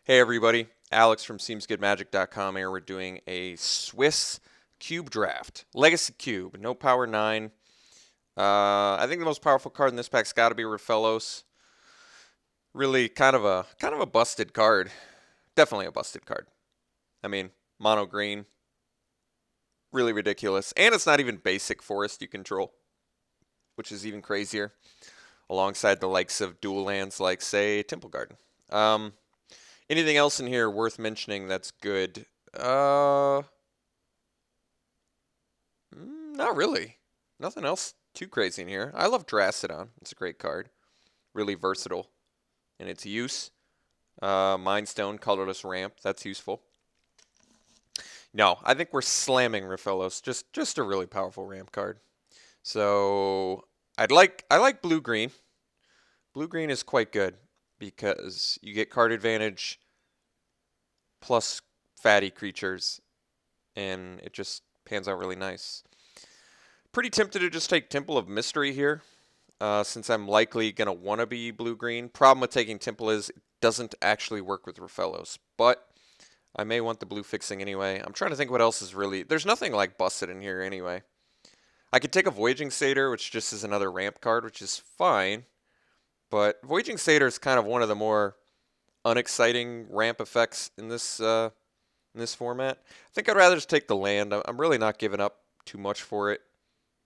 Hey everybody, Alex from SeemsGoodMagic.com here. We're doing a Swiss cube draft. Legacy Cube, no power 9. I think the most powerful card in this pack's got to be Rafellos. Really kind of a busted card. Definitely a busted card. I mean, mono green, really ridiculous. And it's not even basic forest you control, which is even crazier, alongside the likes of dual lands like, say, Temple Garden. Anything else in here worth mentioning that's good? Not really. Nothing else too crazy in here. I love Drastodon. It's a great card. Really versatile in its use. Mind Stone, Colorless Ramp. That's useful. No, I think we're slamming Rafellos. Just a really powerful ramp card. So I like blue green. Blue green is quite good because you get card advantage plus fatty creatures, and it just pans out really nice. Pretty tempted to just take Temple of Mystery here, since I'm likely going to want to be blue-green. Problem with taking Temple is it doesn't actually work with Rafellos, but I may want the blue fixing anyway. I'm trying to think what else is really... There's nothing like busted in here anyway. I could take a Voyaging Satyr, which just is another ramp card, which is fine, but Voyaging Satyr is kind of one of the more unexciting ramp effects in this format. I think I'd rather just take the land. I'm really not giving up too much for it.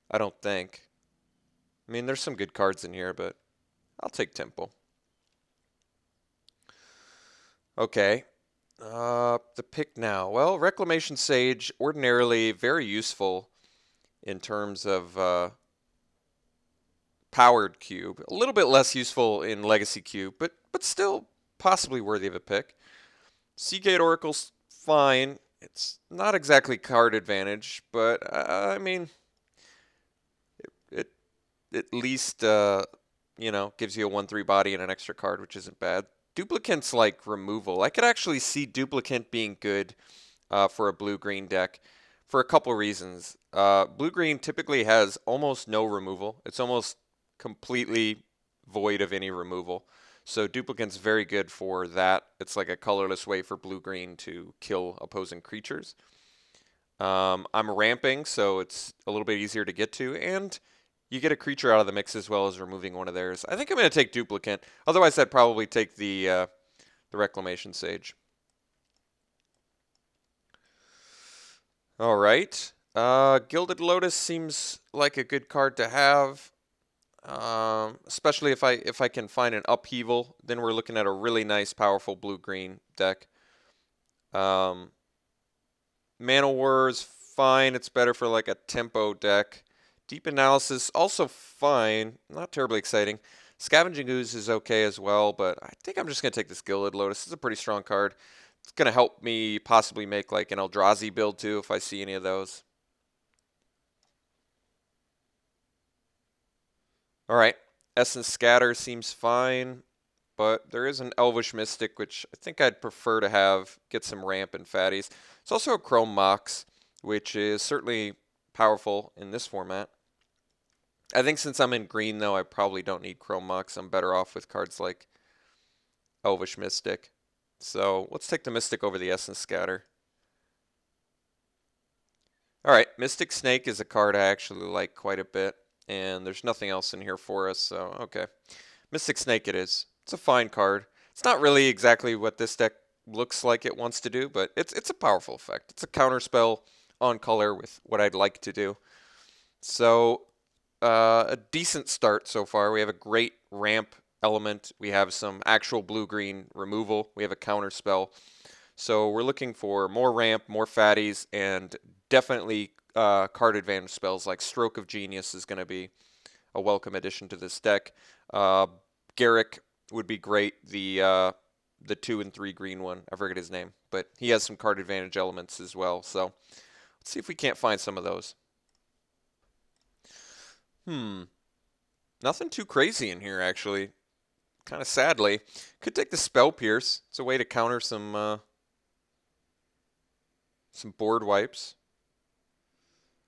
I don't think. I mean, there's some good cards in here, but I'll take Temple. Okay. The pick now. Well, Reclamation Sage, ordinarily very useful in terms of powered cube. A little bit less useful in Legacy Cube, but still possibly worthy of a pick. Seagate Oracle's fine. It's not exactly card advantage, but I mean, it at least gives you a 1/3 body and an extra card, which isn't bad. Duplicant's like removal. I could actually see Duplicant being good for a blue-green deck for a couple reasons. Blue-green typically has almost no removal. It's almost completely void of any removal. So Duplicant's very good for that. It's like a colorless way for blue-green to kill opposing creatures. I'm ramping, so it's a little bit easier to get to, and you get a creature out of the mix as well as removing one of theirs. I think I'm going to take Duplicant. Otherwise, I'd probably take the Reclamation Sage. All right. Gilded Lotus seems like a good card to have. Especially if I can find an upheaval, then we're looking at a really nice, powerful blue-green deck. Mana War is fine. It's better for like a tempo deck. Deep Analysis also fine. Not terribly exciting. Scavenging Ooze is okay as well, but I think I'm just gonna take this Gilded Lotus. It's a pretty strong card. It's gonna help me possibly make like an Eldrazi build too if I see any of those. Alright, Essence Scatter seems fine, but there is an Elvish Mystic, which I think I'd prefer to have, get some ramp and fatties. It's also a Chrome Mox, which is certainly powerful in this format. I think since I'm in green, though, I probably don't need Chrome Mox. I'm better off with cards like Elvish Mystic. So let's take the Mystic over the Essence Scatter. Alright, Mystic Snake is a card I actually like quite a bit. And there's nothing else in here for us, so okay. Mystic Snake it is. It's a fine card. It's not really exactly what this deck looks like it wants to do, but it's a powerful effect. It's a counterspell on color with what I'd like to do. So a decent start so far. We have a great ramp element. We have some actual blue-green removal. We have a counterspell. So we're looking for more ramp, more fatties, and definitely card advantage spells like Stroke of Genius is going to be a welcome addition to this deck. Garrick would be great. The 2 and 3 green one. I forget his name, but he has some card advantage elements as well. So let's see if we can't find some of those. Nothing too crazy in here actually. Kind of sadly, could take the Spell Pierce. It's a way to counter some board wipes.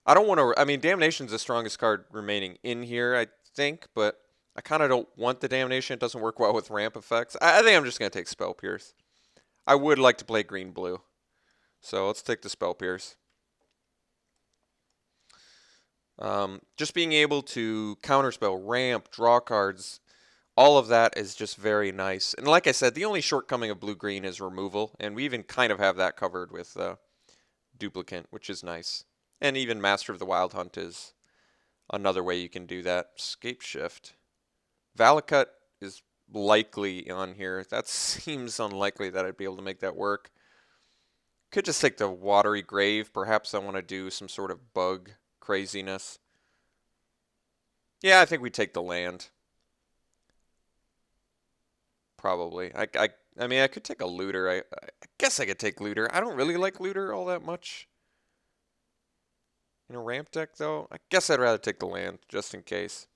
I don't want to... I mean, Damnation's the strongest card remaining in here, I think, but I kind of don't want the Damnation. It doesn't work well with ramp effects. I think I'm just going to take Spell Pierce. I would like to play green-blue. So let's take the Spell Pierce. Just being able to counterspell, ramp, draw cards, all of that is just very nice. And like I said, the only shortcoming of blue-green is removal, and we even kind of have that covered with Duplicant, which is nice. And even Master of the Wild Hunt is another way you can do that. Scape Shift. Valakut is likely on here. That seems unlikely that I'd be able to make that work. Could just take the Watery Grave. Perhaps I want to do some sort of bug craziness. Yeah, I think we take the land. Probably. I mean, I could take a Looter. I guess I could take Looter. I don't really like Looter all that much. In a ramp deck, though, I guess I'd rather take the land, just in case.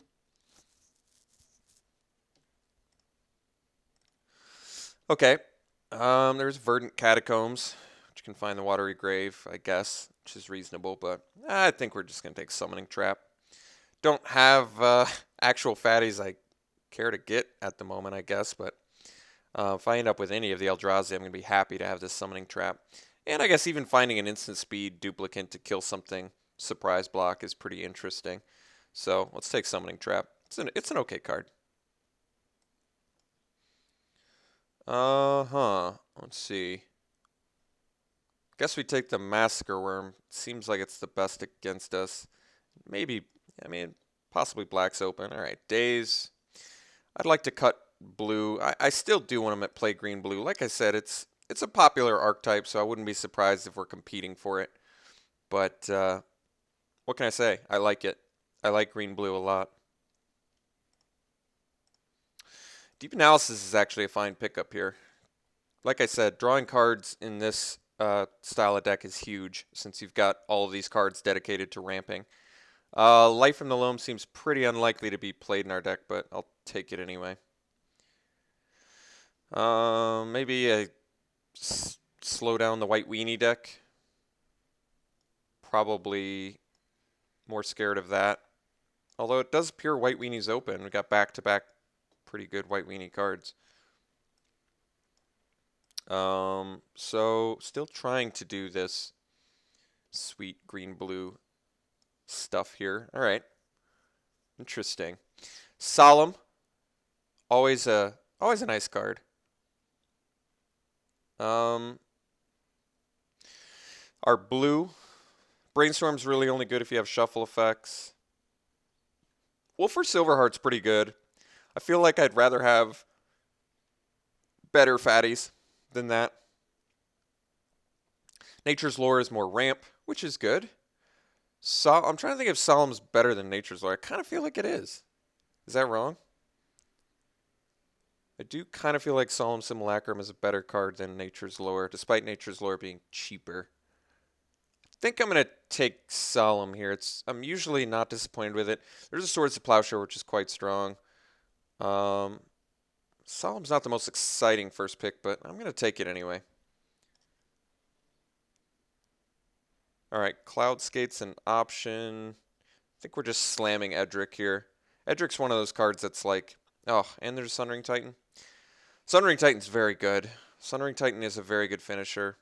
Okay. There's Verdant Catacombs, which can find the Watery Grave, I guess, which is reasonable, but I think we're just going to take Summoning Trap. Don't have actual fatties I care to get at the moment, I guess, but if I end up with any of the Eldrazi, I'm going to be happy to have this Summoning Trap. And I guess even finding an instant speed duplicant to kill something surprise block is pretty interesting. So let's take Summoning Trap. It's an okay card. Let's see. Guess we take the Massacre Worm. Seems like it's the best against us. Maybe, I mean, possibly Black's open. All right, Daze. I'd like to cut blue. I still do want to play green-blue. Like I said, it's a popular archetype, so I wouldn't be surprised if we're competing for it. But what can I say? I like it. I like green-blue a lot. Deep Analysis is actually a fine pickup here. Like I said, drawing cards in this style of deck is huge, since you've got all of these cards dedicated to ramping. Light from the Loam seems pretty unlikely to be played in our deck, but I'll take it anyway. Maybe a slow down the White Weenie deck. Probably more scared of that. Although it does appear White Weenie's open. We got back-to-back pretty good White Weenie cards. So still trying to do this sweet green-blue stuff here. All right. Interesting. Solemn. Always a nice card. Our blue. Brainstorm's really only good if you have shuffle effects. Wolfer Silverheart's pretty good. I feel like I'd rather have better fatties than that. Nature's Lore is more ramp, which is good. I'm trying to think if Solemn's better than Nature's Lore. I kind of feel like it is. Is that wrong? I do kind of feel like Solemn Simulacrum is a better card than Nature's Lore, despite Nature's Lore being cheaper. I think I'm going to take Solemn here. I'm usually not disappointed with it. There's a Swords of Plowshare, which is quite strong. Solemn's not the most exciting first pick, but I'm going to take it anyway. All right, Cloud Skate's an option. I think we're just slamming Edric here. Edric's one of those cards that's like, oh, and there's a Sunring Titan. Sunring Titan's very good. Sunring Titan is a very good finisher.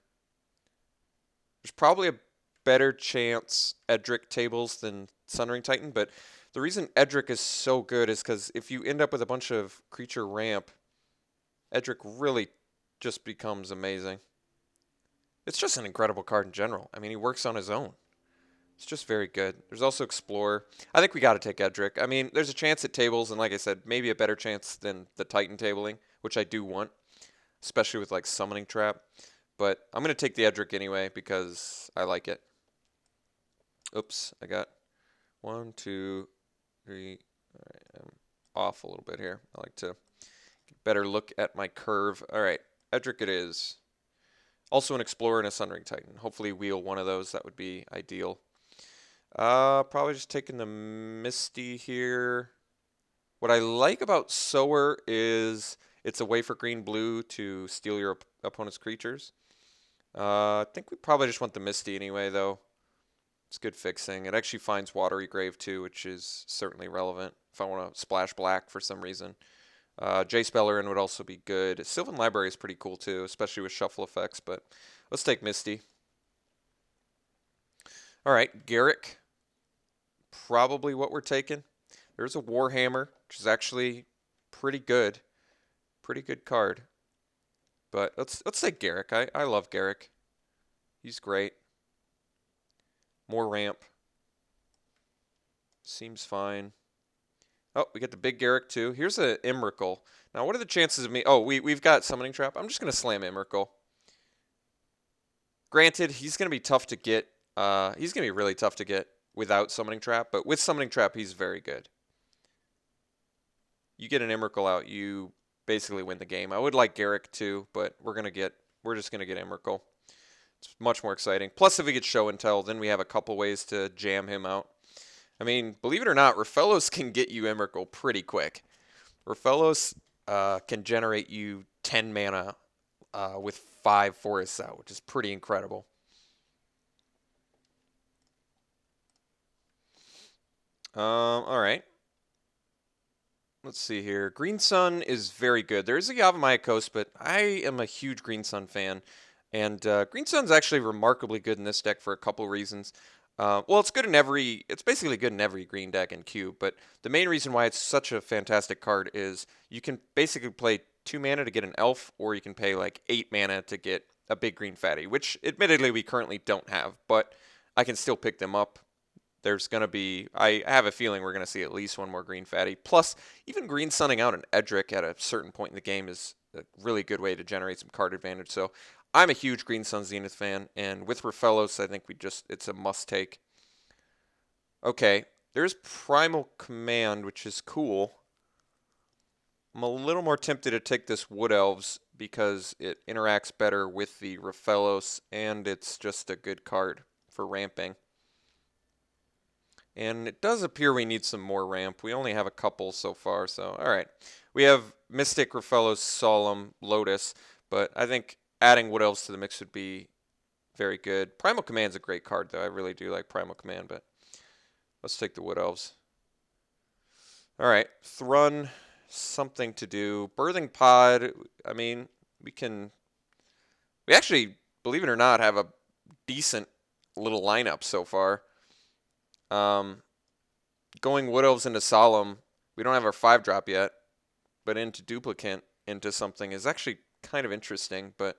There's probably a better chance Edric tables than Sunring Titan, but the reason Edric is so good is because if you end up with a bunch of creature ramp, Edric really just becomes amazing. It's just an incredible card in general. I mean, he works on his own. It's just very good. There's also Explorer. I think we got to take Edric. I mean, there's a chance it tables, and like I said, maybe a better chance than the Titan tabling, which I do want, especially with like Summoning Trap. But I'm going to take the Edric anyway because I like it. Oops, I got 1, 2, 3. All right, I'm off a little bit here. I like to get a better look at my curve. All right, Edric it is. Also an Explorer and a Sunring Titan. Hopefully wheel one of those. That would be ideal. Probably just taking the Misty here. What I like about Sower is it's a way for green-blue to steal your opponent's creatures. I think we probably just want the Misty anyway, though. It's good fixing. It actually finds Watery Grave, too, which is certainly relevant if I want to splash black for some reason. Jace Bellerin would also be good. Sylvan Library is pretty cool too, especially with shuffle effects, but let's take Misty. All right, Garrick, probably what we're taking. There's a Warhammer, which is actually pretty good. Pretty good card. But let's take Garrick. I love Garrick. He's great. More ramp. Seems fine. Oh, we get the big Garrick too. Here's a Emrakul. Now, what are the chances of me? Oh, we've got Summoning Trap. I'm just gonna slam Emrakul. Granted, he's gonna be tough to get. He's gonna be really tough to get without Summoning Trap, but with Summoning Trap, he's very good. You get an Emrakul out, you basically win the game. I would like Garrick too, but we're just gonna get Emrakul. It's much more exciting. Plus, if he gets Show and Tell, then we have a couple ways to jam him out. I mean, believe it or not, Rafellos can get you Emrakul pretty quick. Rafellos can generate you 10 mana with 5 forests out, which is pretty incredible. All right. Let's see here. Green Sun is very good. There is a Yavimaya Coast, but I am a huge Green Sun fan. And Green Sun's actually remarkably good in this deck for a couple reasons. Well, it's good in it's basically good in every green deck in Cube, but the main reason why it's such a fantastic card is you can basically play 2 mana to get an elf, or you can pay like 8 mana to get a big green fatty, which admittedly we currently don't have, but I can still pick them up. There's going to be, I have a feeling we're going to see at least one more green fatty. Plus, even green sunning out an Edric at a certain point in the game is a really good way to generate some card advantage. So I'm a huge Green Sun Zenith fan, and with Rafellos, I think it's a must take. Okay, there's Primal Command, which is cool. I'm a little more tempted to take this Wood Elves because it interacts better with the Rafellos, and it's just a good card for ramping. And it does appear we need some more ramp. We only have a couple so far, so alright. We have Mystic, Rafellos, Solemn, Lotus, but I think adding Wood Elves to the mix would be very good. Primal Command's a great card, though. I really do like Primal Command, but let's take the Wood Elves. Alright, Thrun, something to do. Birthing Pod, I mean, we actually, believe it or not, have a decent little lineup so far. Going Wood Elves into Solemn, we don't have our 5-drop yet, but into Duplicant into something is actually kind of interesting, but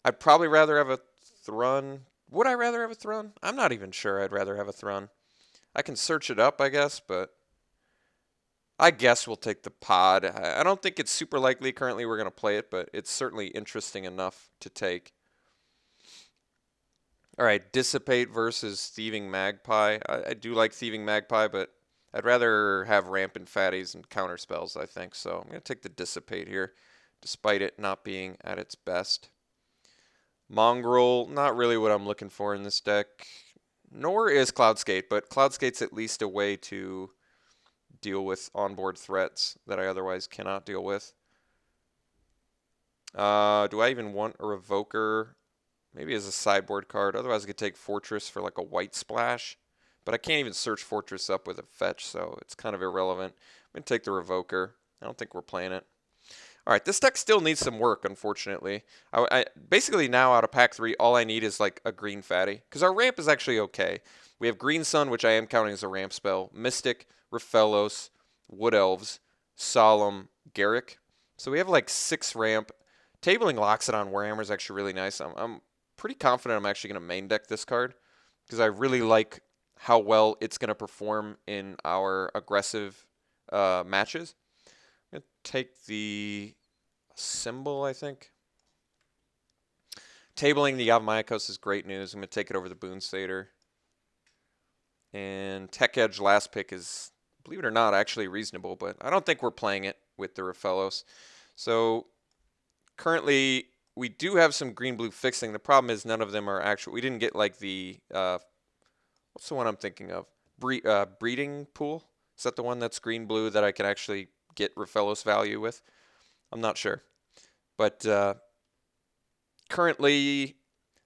I'd probably rather have a Thrun. Would I rather have a Thrun? I'm not even sure I'd rather have a Thrun. I can search it up, I guess, but I guess we'll take the Pod. I don't think it's super likely currently we're going to play it, but it's certainly interesting enough to take. All right, Dissipate versus Thieving Magpie. I do like Thieving Magpie, but I'd rather have Rampant Fatties and counter spells, I think. So I'm going to take the Dissipate here, despite it not being at its best. Mongrel, not really what I'm looking for in this deck. Nor is Cloudskate, but Cloudskate's at least a way to deal with onboard threats that I otherwise cannot deal with. Do I even want a Revoker? Maybe as a sideboard card. Otherwise, I could take Fortress for like a white splash. But I can't even search Fortress up with a fetch, so it's kind of irrelevant. I'm going to take the Revoker. I don't think we're playing it. All right, this deck still needs some work, unfortunately. Basically, now out of pack 3, all I need is like a green fatty. Because our ramp is actually okay. We have Green Sun, which I am counting as a ramp spell. Mystic, Rafellos, Wood Elves, Solemn, Garrick. So we have like 6 ramp. Tabling Loxodon Warhammer is actually really nice. I'm pretty confident I'm actually going to main deck this card because I really like how well it's going to perform in our aggressive matches. I'm going to take the Symbol, I think. Tabling the Yavimaya Coast is great news. I'm going to take it over the Boon Satyr. And Tech Edge last pick is, believe it or not, actually reasonable, but I don't think we're playing it with the Rafellos. So currently, we do have some green-blue fixing. The problem is none of them are actual. We didn't get like the, what's the one I'm thinking of? Breeding Pool? Is that the one that's green-blue that I can actually get Rafellos value with? I'm not sure. But currently,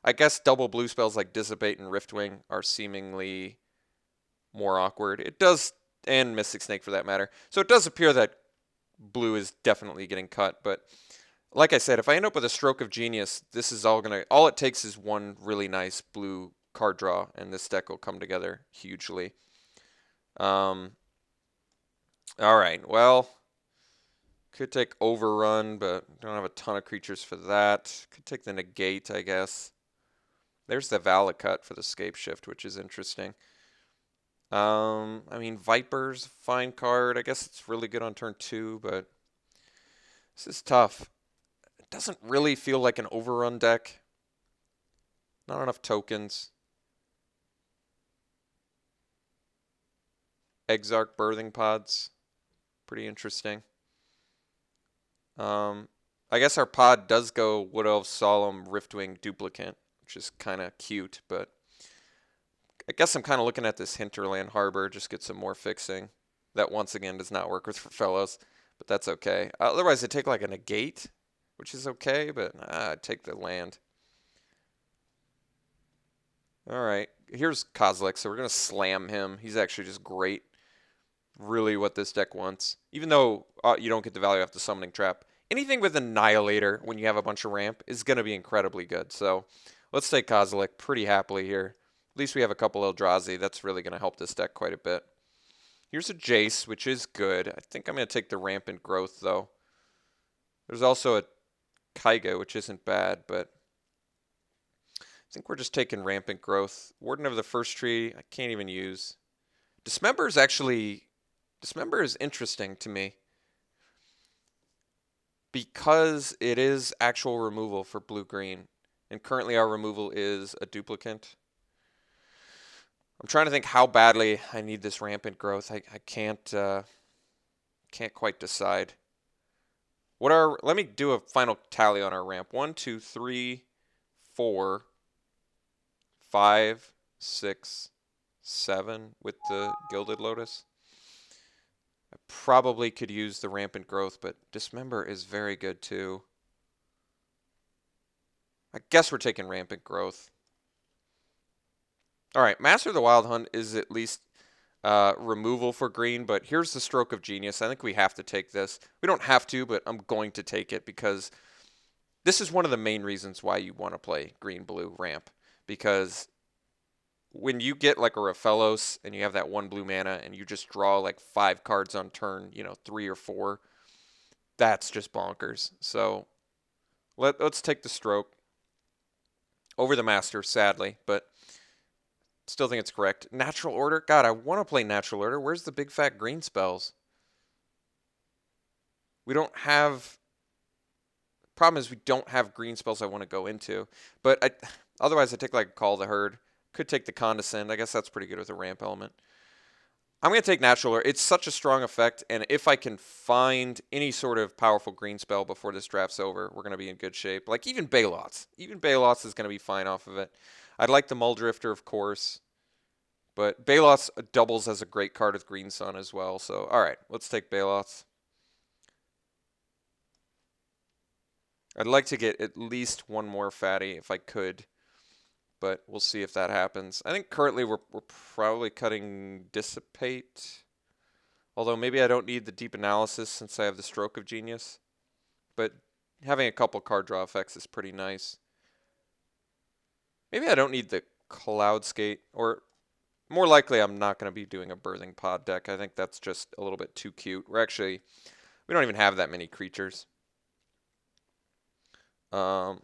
I guess double blue spells like Dissipate and Riftwing are seemingly more awkward. It does, and Mystic Snake for that matter. So it does appear that blue is definitely getting cut. But like I said, if I end up with a stroke of genius, this is all it takes is one really nice blue card draw, and this deck will come together hugely. All right, well, could take Overrun, but don't have a ton of creatures for that. Could take the Negate, I guess. There's the Valakut for the Scape Shift, which is interesting. I mean, Viper's a fine card. I guess it's really good on turn 2, but this is tough. It doesn't really feel like an Overrun deck. Not enough tokens. Exarch Birthing Pods. Pretty interesting. I guess our pod does go Wood Elf Solemn Riftwing Duplicant, which is kind of cute, but I guess I'm kind of looking at this Hinterland Harbor, just get some more fixing. That once again does not work with fellows, but that's okay. Otherwise, I take like a Negate, which is okay, but I'd take the land. All right, here's Kozilek, so we're going to slam him. He's actually just great. Really what this deck wants. Even though you don't get the value off the Summoning Trap, anything with Annihilator when you have a bunch of ramp is going to be incredibly good. So let's take Kozilek pretty happily here. At least we have a couple Eldrazi. That's really going to help this deck quite a bit. Here's a Jace, which is good. I think I'm going to take the Rampant Growth, though. There's also a Kaiga, which isn't bad, but I think we're just taking Rampant Growth. Warden of the First Tree, I can't even use. Dismember is interesting to me because it is actual removal for blue-green, and currently our removal is a Duplicant. I'm trying to think how badly I need this Rampant Growth. I can't quite decide. Let me do a final tally on our ramp. 1, 2, 3, 4, 5, 6, 7 with the Gilded Lotus. I probably could use the Rampant Growth, but Dismember is very good too. I guess we're taking Rampant Growth. All right, Master of the Wild Hunt is at least removal for green, but here's the Stroke of Genius. I think we have to take this. We don't have to, but I'm going to take it because this is one of the main reasons why you want to play green-blue ramp, because when you get like a Raphelos and you have that 1 blue mana and you just draw like 5 cards on turn, 3 or 4, that's just bonkers. So let's take the Stroke over the Master, sadly, but still think it's correct. Natural Order? God, I want to play Natural Order. Where's the big fat green spells? We don't have... Problem is we don't have green spells I want to go into. But otherwise I take like Call the Herd. Could take the Condescend. I guess that's pretty good with a ramp element. I'm going to take Natural Order. It's such a strong effect, and if I can find any sort of powerful green spell before this draft's over, we're going to be in good shape. Like even Balots. Even Balots is going to be fine off of it. I'd like the Muldrifter, of course, but Balots doubles as a great card with Green Sun as well. So, all right, let's take Balots. I'd like to get at least one more fatty if I could, but we'll see if that happens. I think currently we're probably cutting Dissipate, although maybe I don't need the Deep Analysis since I have the Stroke of Genius, but having a couple card draw effects is pretty nice. Maybe I don't need the Cloud Skate, or more likely I'm not going to be doing a Birthing Pod deck. I think that's just a little bit too cute. We don't even have that many creatures. I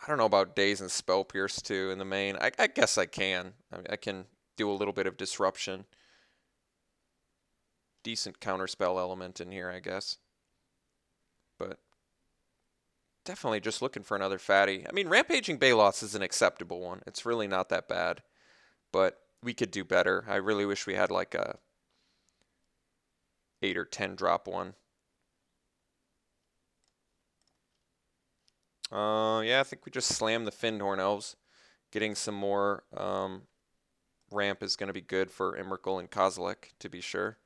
don't know about Daze and Spell Pierce too in the main. I guess I can. I can do a little bit of disruption. Decent counterspell element in here, I guess. But definitely just looking for another fatty. I mean, Rampaging Balots is an acceptable one. It's really not that bad. But we could do better. I really wish we had like a 8 or 10 drop one. Yeah, I think we just slam the Findhorn Elves. Getting some more ramp is going to be good for Emrakul and Kozilek, to be sure.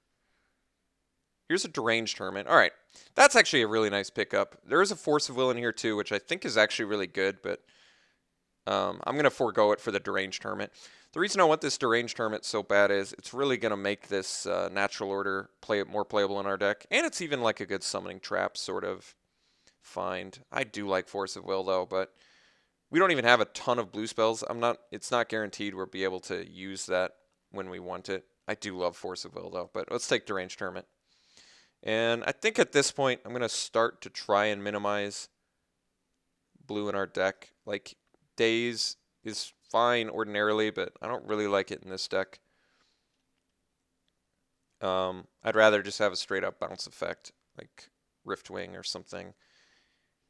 Here's a Deranged Hermit. All right, that's actually a really nice pickup. There is a Force of Will in here too, which I think is actually really good, but I'm going to forego it for the Deranged Hermit. The reason I want this Deranged Hermit so bad is it's really going to make this Natural Order more playable in our deck. And it's even like a good summoning trap sort of find. I do like Force of Will though, but we don't even have a ton of blue spells. It's not guaranteed we'll be able to use that when we want it. I do love Force of Will though, but let's take Deranged Hermit. And I think at this point I'm going to start to try and minimize blue in our deck. Like Daze is fine ordinarily, but I don't really like it in this deck. I'd rather just have a straight up bounce effect, like Riftwing or something.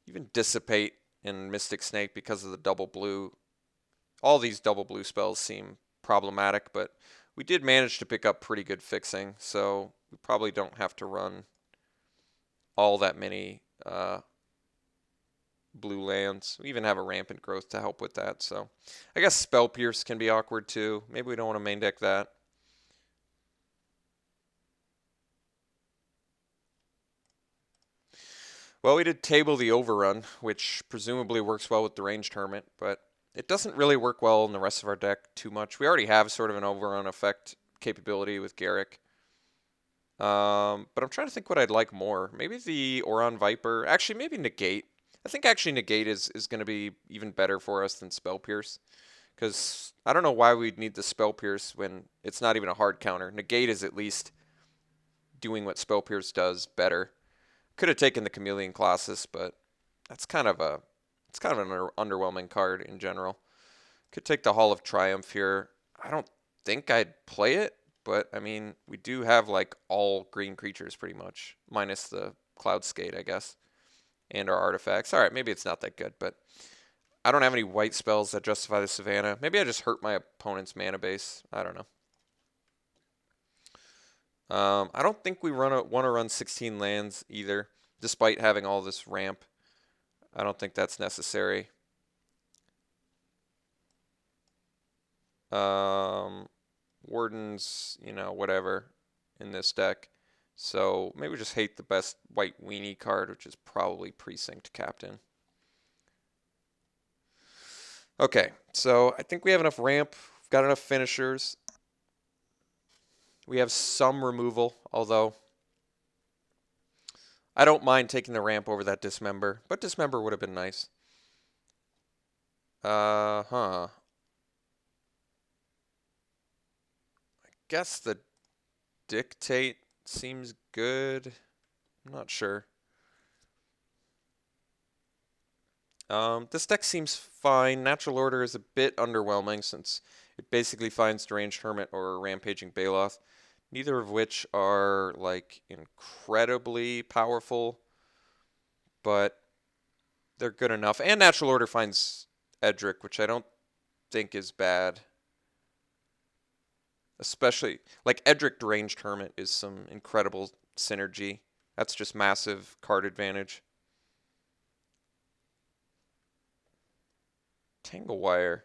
Even Dissipate and Mystic Snake because of the double blue. All these double blue spells seem problematic, but we did manage to pick up pretty good fixing, so we probably don't have to run all that many blue lands. We even have a Rampant Growth to help with that, so I guess Spell Pierce can be awkward too. Maybe we don't want to main deck that. Well, we did table the Overrun, which presumably works well with Deranged Hermit, but it doesn't really work well in the rest of our deck too much. We already have sort of an Overrun effect capability with Garruk. But I'm trying to think what I'd like more. Maybe the Oron Viper. Actually, maybe Negate. I think actually Negate is going to be even better for us than Spell Pierce. Because I don't know why we'd need the Spell Pierce when it's not even a hard counter. Negate is at least doing what Spell Pierce does better. Could have taken the Chameleon Colossus, but that's kind of an underwhelming card in general. Could take the Hall of Triumph here. I don't think I'd play it, but I mean, we do have like all green creatures pretty much, minus the Cloud Skate, I guess, and our artifacts. All right, maybe it's not that good, but I don't have any white spells that justify the Savannah. Maybe I just hurt my opponent's mana base. I don't know. I don't think we want to run 16 lands either, despite having all this ramp. I don't think that's necessary. Wardens, whatever in this deck. So maybe we just hate the best white weenie card, which is probably Precinct Captain. Okay, so I think we have enough ramp. We've got enough finishers. We have some removal, although I don't mind taking the ramp over that Dismember, but Dismember would have been nice. I guess the Dictate seems good. I'm not sure. This deck seems fine. Natural Order is a bit underwhelming since it basically finds Deranged Hermit or Rampaging Baloth, neither of which are like incredibly powerful, but they're good enough. And Natural Order finds Edric, which I don't think is bad. Especially, like Edric Deranged Hermit is some incredible synergy. That's just massive card advantage. Tanglewire.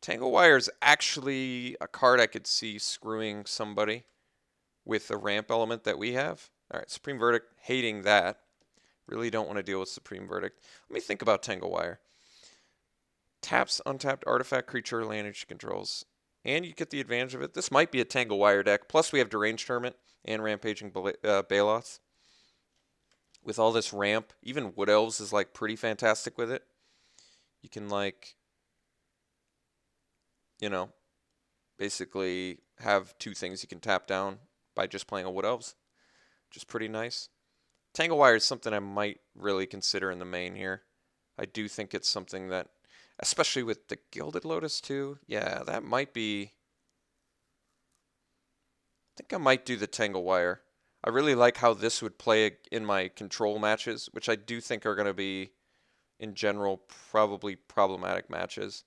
Tanglewire is actually a card I could see screwing somebody with the ramp element that we have. All right, Supreme Verdict, hating that. Really don't want to deal with Supreme Verdict. Let me think about Tanglewire. Taps untapped artifact creature lineage controls. And you get the advantage of it. This might be a Tanglewire deck. Plus we have Deranged Hermit and Rampaging Baloth. With all this ramp, even Wood Elves is like pretty fantastic with it. You can like, basically have two things you can tap down by just playing a Wood Elves, which is pretty nice. Tanglewire is something I might really consider in the main here. I do think it's something that, especially with the Gilded Lotus too, yeah, that might be. I think I might do the Tanglewire. I really like how this would play in my control matches, which I do think are going to be, in general, probably problematic matches.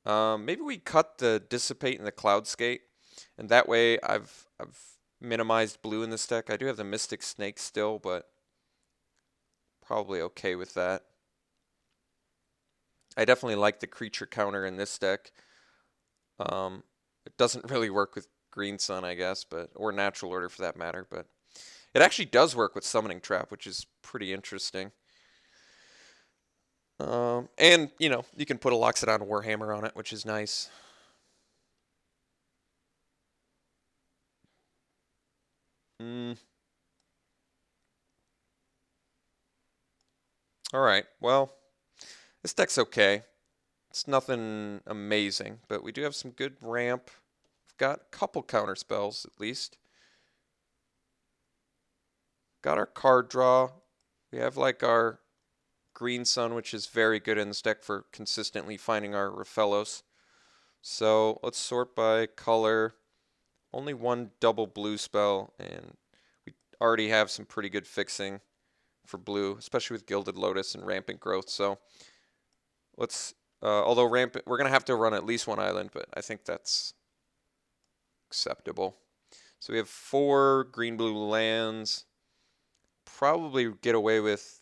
Maybe we cut the Dissipate and the Cloud Skate, and that way I've minimized blue in this deck. I do have the Mystic Snake still, but probably okay with that. I definitely like the creature counter in this deck. It doesn't really work with Green Sun, I guess, or Natural Order for that matter, but it actually does work with Summoning Trap, which is pretty interesting. And, you know, you can put a Loxodon Warhammer on it, which is nice. All right, well, this deck's okay. It's nothing amazing, but we do have some good ramp. We've got a couple counter spells, at least. Got our card draw. We have like our Green Sun, which is very good in this deck for consistently finding our Raphellos. So let's sort by color. Only one double blue spell, and we already have some pretty good fixing for blue, especially with Gilded Lotus and Rampant Growth. So let's, although Rampant, we're going to have to run at least one island, but I think that's acceptable. So we have 4 green-blue lands. Probably get away with,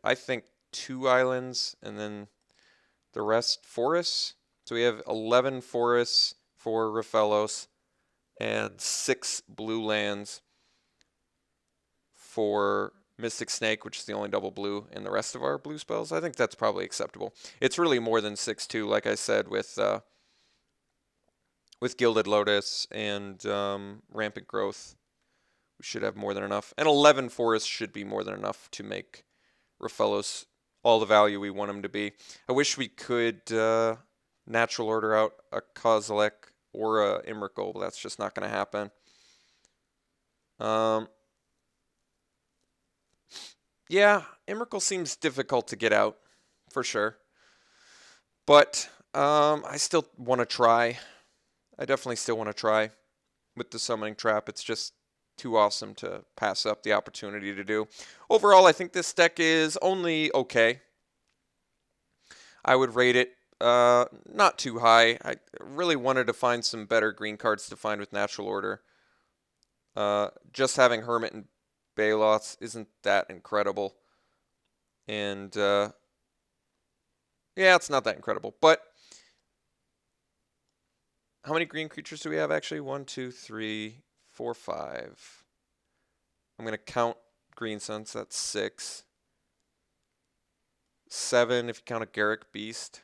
I think, 2 islands, and then the rest forests. So we have 11 forests for Raphellos and 6 blue lands for Mystic Snake, which is the only double blue in the rest of our blue spells. I think that's probably acceptable. It's really more than 6-2, like I said, with Gilded Lotus and Rampant Growth. We should have more than enough. And 11 forests should be more than enough to make Raphellos all the value we want them to be. I wish we could natural order out a Kozilek or a Emrakul, but that's just not going to happen. Yeah, Emrakul seems difficult to get out, for sure. But I still want to try. I definitely still want to try with the Summoning Trap. It's just too awesome to pass up the opportunity to do. Overall, I think this deck is only okay. I would rate it not too high. I really wanted to find some better green cards to find with Natural Order. Just having Hermit and Baloths isn't that incredible. And yeah, it's not that incredible. But how many green creatures do we have actually? 1, 2, 3, 4, 5. I'm going to count Green Suns. That's 6. 7 if you count a Garruk Beast.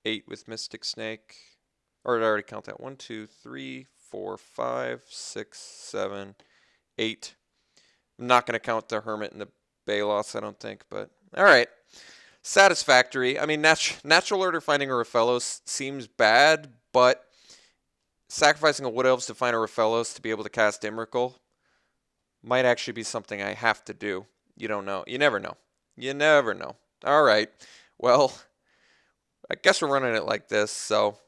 8 with Mystic Snake. Or did I already count that? 1, 2, 3, 4, 5, 6, 7, 8. I'm not going to count the Hermit and the Baloths, I don't think, but all right. Satisfactory. I mean, natural order finding a Raphellos seems bad, but sacrificing a Wood Elves to find a Raphellos to be able to cast Emrakul might actually be something I have to do. You don't know. You never know. You never know. All right. Well, I guess we're running it like this, so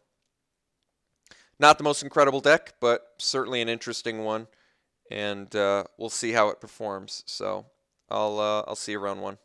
not the most incredible deck, but certainly an interesting one, and we'll see how it performs. So I'll see you round 1.